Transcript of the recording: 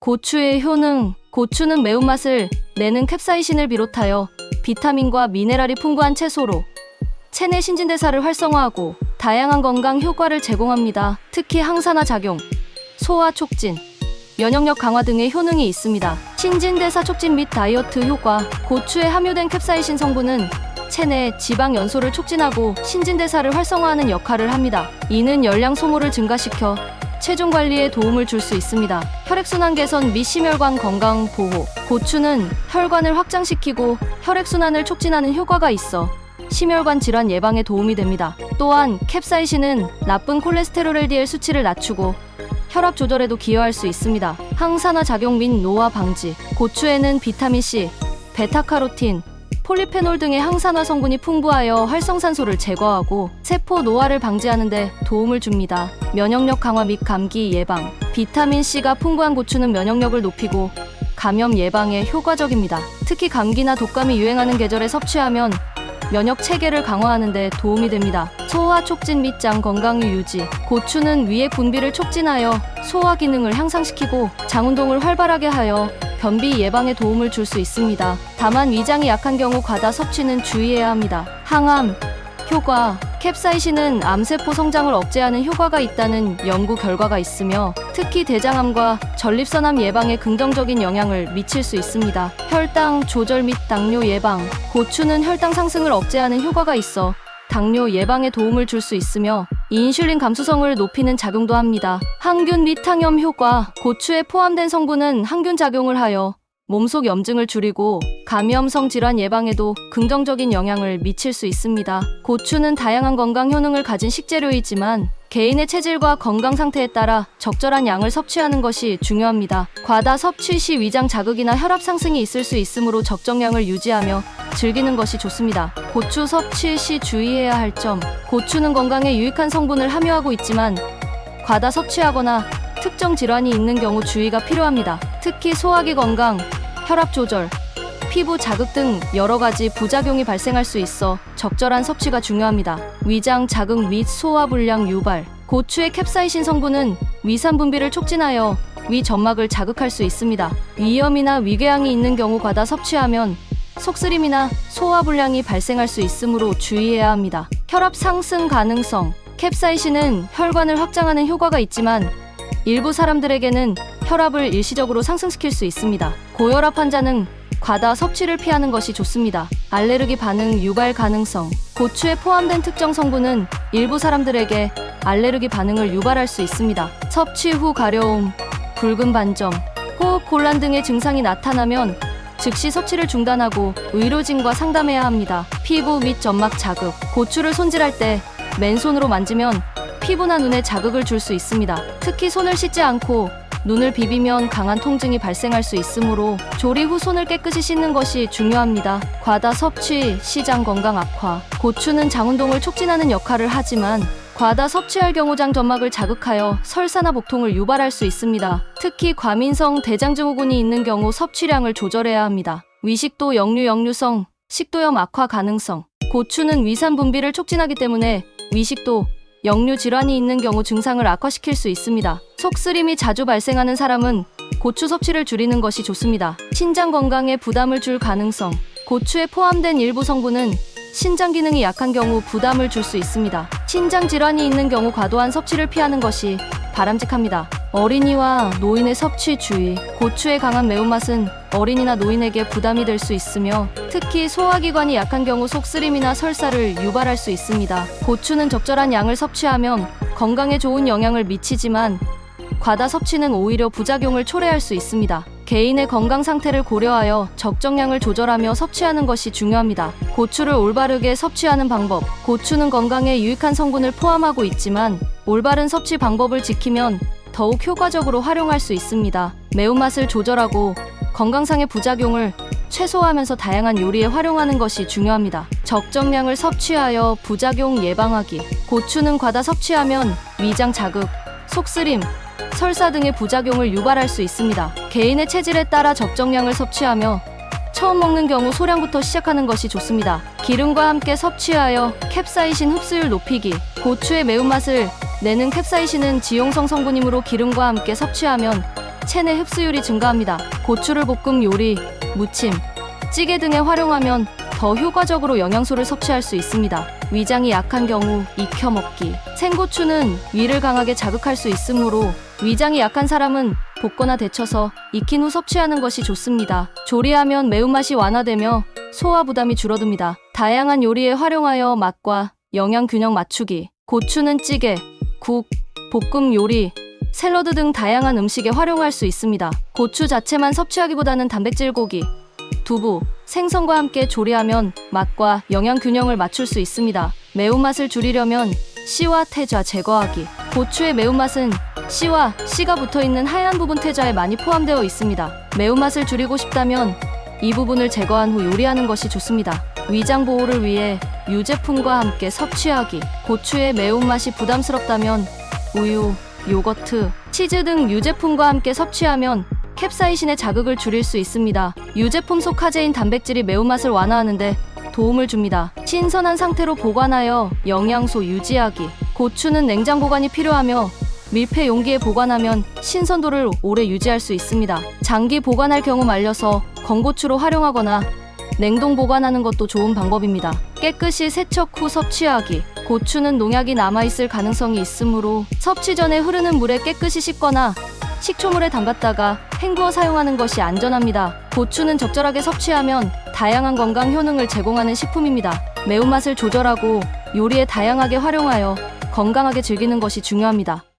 고추의 효능. 고추는 매운맛을 내는 캡사이신을 비롯하여 비타민과 미네랄이 풍부한 채소로 체내 신진대사를 활성화하고 다양한 건강 효과를 제공합니다. 특히 항산화 작용, 소화 촉진, 면역력 강화 등의 효능이 있습니다. 신진대사 촉진 및 다이어트 효과. 고추에 함유된 캡사이신 성분은 체내 지방 연소를 촉진하고 신진대사를 활성화하는 역할을 합니다. 이는 열량 소모를 증가시켜 체중 관리에 도움을 줄 수 있습니다. 혈액순환 개선 및 심혈관 건강 보호. 고추는 혈관을 확장시키고 혈액순환을 촉진하는 효과가 있어 심혈관 질환 예방에 도움이 됩니다. 또한 캡사이신은 나쁜 콜레스테롤 LDL 수치를 낮추고 혈압 조절에도 기여할 수 있습니다. 항산화 작용 및 노화 방지. 고추에는 비타민C, 베타카로틴, 폴리페놀 등의 항산화 성분이 풍부하여 활성산소를 제거하고 세포 노화를 방지하는 데 도움을 줍니다. 면역력 강화 및 감기 예방. 비타민C가 풍부한 고추는 면역력을 높이고 감염 예방에 효과적입니다. 특히 감기나 독감이 유행하는 계절에 섭취하면 면역 체계를 강화하는 데 도움이 됩니다. 소화 촉진 및 장 건강 유지. 고추는 위의 분비를 촉진하여 소화 기능을 향상시키고 장 운동을 활발하게 하여 변비 예방에 도움을 줄 수 있습니다. 다만 위장이 약한 경우 과다 섭취는 주의해야 합니다. 항암 효과. 캡사이신은 암세포 성장을 억제하는 효과가 있다는 연구 결과가 있으며 특히 대장암과 전립선암 예방에 긍정적인 영향을 미칠 수 있습니다. 혈당 조절 및 당뇨 예방. 고추는 혈당 상승을 억제하는 효과가 있어 당뇨 예방에 도움을 줄 수 있으며 인슐린 감수성을 높이는 작용도 합니다. 항균 및 항염 효과. 고추에 포함된 성분은 항균 작용을 하여 몸속 염증을 줄이고 감염성 질환 예방에도 긍정적인 영향을 미칠 수 있습니다. 고추는 다양한 건강 효능을 가진 식재료이지만 개인의 체질과 건강 상태에 따라 적절한 양을 섭취하는 것이 중요합니다. 과다 섭취 시 위장 자극이나 혈압 상승이 있을 수 있으므로 적정량을 유지하며 즐기는 것이 좋습니다. 고추 섭취 시 주의해야 할 점. 고추는 건강에 유익한 성분을 함유하고 있지만 과다 섭취하거나 특정 질환이 있는 경우 주의가 필요합니다. 특히 소화기 건강, 혈압 조절, 피부 자극 등 여러 가지 부작용이 발생할 수 있어 적절한 섭취가 중요합니다. 위장 자극 및 소화 불량 유발. 고추의 캡사이신 성분은 위산 분비를 촉진하여 위 점막을 자극할 수 있습니다. 위염이나 위궤양이 있는 경우 과다 섭취하면 속쓰림이나 소화 불량이 발생할 수 있으므로 주의해야 합니다. 혈압 상승 가능성. 캡사이신은 혈관을 확장하는 효과가 있지만 일부 사람들에게는 혈압을 일시적으로 상승시킬 수 있습니다. 고혈압 환자는 과다 섭취를 피하는 것이 좋습니다. 알레르기 반응 유발 가능성. 고추에 포함된 특정 성분은 일부 사람들에게 알레르기 반응을 유발할 수 있습니다. 섭취 후 가려움, 붉은 반점, 호흡 곤란 등의 증상이 나타나면 즉시 섭취를 중단하고 의료진과 상담해야 합니다. 피부 및 점막 자극. 고추를 손질할 때 맨손으로 만지면 피부나 눈에 자극을 줄 수 있습니다. 특히 손을 씻지 않고 눈을 비비면 강한 통증이 발생할 수 있으므로 조리 후 손을 깨끗이 씻는 것이 중요합니다. 과다 섭취 시 장 건강 악화. 고추는 장 운동을 촉진하는 역할을 하지만 과다 섭취할 경우 장 점막을 자극하여 설사나 복통을 유발할 수 있습니다. 특히 과민성 대장증후군이 있는 경우 섭취량을 조절해야 합니다. 위식도 역류성, 식도염 악화 가능성. 고추는 위산 분비를 촉진하기 때문에 위식도, 역류 질환이 있는 경우 증상을 악화시킬 수 있습니다. 속쓰림이 자주 발생하는 사람은 고추 섭취를 줄이는 것이 좋습니다. 신장 건강에 부담을 줄 가능성. 고추에 포함된 일부 성분은 신장 기능이 약한 경우 부담을 줄 수 있습니다. 신장 질환이 있는 경우 과도한 섭취를 피하는 것이 바람직합니다. 어린이와 노인의 섭취 주의. 고추의 강한 매운맛은 어린이나 노인에게 부담이 될 수 있으며 특히 소화기관이 약한 경우 속쓰림이나 설사를 유발할 수 있습니다. 고추는 적절한 양을 섭취하면 건강에 좋은 영향을 미치지만 과다 섭취는 오히려 부작용을 초래할 수 있습니다. 개인의 건강 상태를 고려하여 적정량을 조절하며 섭취하는 것이 중요합니다. 고추를 올바르게 섭취하는 방법. 고추는 건강에 유익한 성분을 포함하고 있지만 올바른 섭취 방법을 지키면 더욱 효과적으로 활용할 수 있습니다. 매운맛을 조절하고 건강상의 부작용을 최소화하면서 다양한 요리에 활용하는 것이 중요합니다. 적정량을 섭취하여 부작용 예방하기. 고추는 과다 섭취하면 위장 자극, 속쓰림, 설사 등의 부작용을 유발할 수 있습니다. 개인의 체질에 따라 적정량을 섭취하며 처음 먹는 경우 소량부터 시작하는 것이 좋습니다. 기름과 함께 섭취하여 캡사이신 흡수율 높이기. 고추의 매운맛을 내는 캡사이신은 지용성 성분이므로 기름과 함께 섭취하면 체내 흡수율이 증가합니다. 고추를 볶음 요리, 무침, 찌개 등에 활용하면 더 효과적으로 영양소를 섭취할 수 있습니다. 위장이 약한 경우 익혀 먹기. 생고추는 위를 강하게 자극할 수 있으므로 위장이 약한 사람은 볶거나 데쳐서 익힌 후 섭취하는 것이 좋습니다. 조리하면 매운맛이 완화되며 소화 부담이 줄어듭니다. 다양한 요리에 활용하여 맛과 영양 균형 맞추기. 고추는 찌개, 국, 볶음 요리, 샐러드 등 다양한 음식에 활용할 수 있습니다. 고추 자체만 섭취하기보다는 단백질 고기, 두부, 생선과 함께 조리하면 맛과 영양 균형을 맞출 수 있습니다. 매운맛을 줄이려면 씨와 태자 제거하기. 고추의 매운맛은 씨와 씨가 붙어있는 하얀 부분 태자에 많이 포함되어 있습니다. 매운맛을 줄이고 싶다면 이 부분을 제거한 후 요리하는 것이 좋습니다. 위장 보호를 위해 유제품과 함께 섭취하기. 고추의 매운맛이 부담스럽다면 우유, 요거트, 치즈 등 유제품과 함께 섭취하면 캡사이신의 자극을 줄일 수 있습니다. 유제품 속 카제인 단백질이 매운맛을 완화하는데 도움을 줍니다. 신선한 상태로 보관하여 영양소 유지하기. 고추는 냉장 보관이 필요하며 밀폐 용기에 보관하면 신선도를 오래 유지할 수 있습니다. 장기 보관할 경우 말려서 건고추로 활용하거나 냉동 보관하는 것도 좋은 방법입니다. 깨끗이 세척 후 섭취하기. 고추는 농약이 남아있을 가능성이 있으므로 섭취 전에 흐르는 물에 깨끗이 씻거나 식초물에 담갔다가 헹구어 사용하는 것이 안전합니다. 고추는 적절하게 섭취하면 다양한 건강 효능을 제공하는 식품입니다. 매운맛을 조절하고 요리에 다양하게 활용하여 건강하게 즐기는 것이 중요합니다.